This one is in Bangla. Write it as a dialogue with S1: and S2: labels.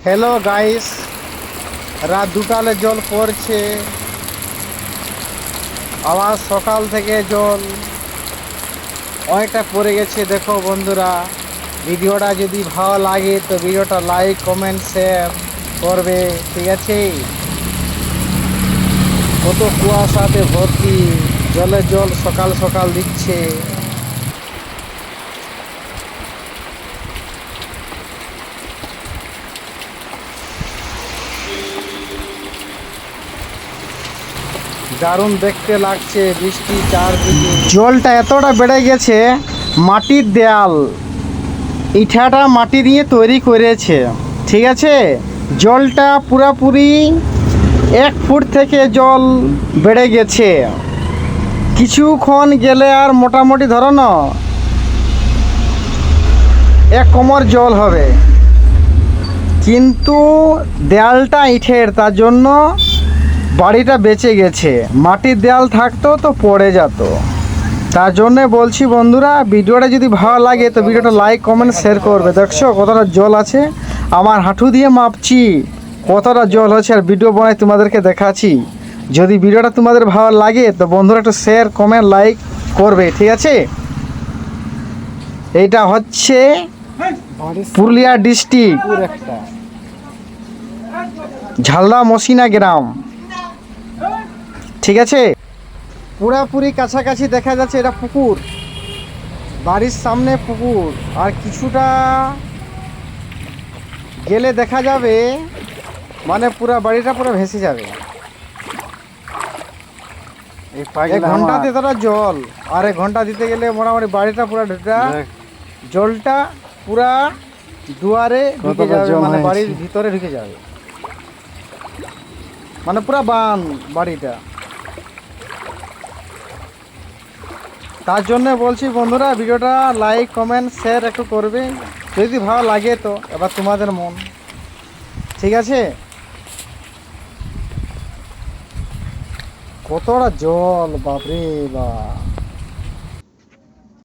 S1: হ্যালো গাইস, রাত দুটালে জল পড়ছে। আবার সকাল থেকে জল অনেকটা পড়ে গেছে। দেখো বন্ধুরা, ভিডিওটা যদি ভালো লাগে তো ভিডিওটা লাইক কমেন্ট শেয়ার করবে, ঠিক আছে? কত কুয়াশাতে ভর্তি, জলে জল সকাল সকাল দিচ্ছে। দারুণ দেখতে লাগছে, বৃষ্টি চারদিকে। জলটা এতটা বেড়ে গেছে, মাটির দেয়াল ইটাটা মাটি দিয়ে তৈরি করেছে, ঠিক আছে? জলটা পুরাপুরি 1 ফুট থেকে জল বেড়ে গেছে। কিছুক্ষণ গেলে আর মোটামুটি ধরো না 1 কোমর জল হবে। কিন্তু দেয়ালটা ইটের, তার জন্য বাড়িটা বেঁচে গেছে। মাটির দেয়াল থাকতো তো পড়ে যেত। তার জন্যে বলছি বন্ধুরা, ভিডিওটা যদি ভালো লাগে তো ভিডিওটা লাইক কমেন্ট শেয়ার করবে। দেখছো কতটা জল আছে, আমার হাঁটু দিয়ে মাপছি কতটা জল হচ্ছে, আর ভিডিও বানাই তোমাদেরকে দেখাচ্ছি। যদি ভিডিওটা তোমাদের ভালো লাগে তো বন্ধুরা একটু শেয়ার কমেন্ট লাইক করবে, ঠিক আছে? এইটা হচ্ছে পুরুলিয়া ডিস্ট্রিক্ট, ঝালদা মসিনা গ্রাম, ঠিক আছে? পুরাপুরি কাছাকাছি দেখা যাচ্ছে এটা পুকুর, বাড়ির সামনে পুকুর। আর কিছুটা গেলে দেখা যাবে মানে পুরা বাড়িটা পুরো ভেসে যাবে। এক ঘন্টাতে এতটা জল, আর 1 ঘন্টা দিতে গেলে মোটামুটি বাড়িটা পুরো জলটা পুরা দুয়ারে ঢুকে যাবে, মানে বাড়ির ভিতরে ঢুকে যাবে, মানে পুরা বান বাড়িটা। তার জন্য বলছি বন্ধুরা, ভিডিওটা লাইক কমেন্ট শেয়ার একটু করবে যদি ভালো লাগে তো। এবার তোমাদের মন, ঠিক আছে? কতটা জল, বাপরে বাপ।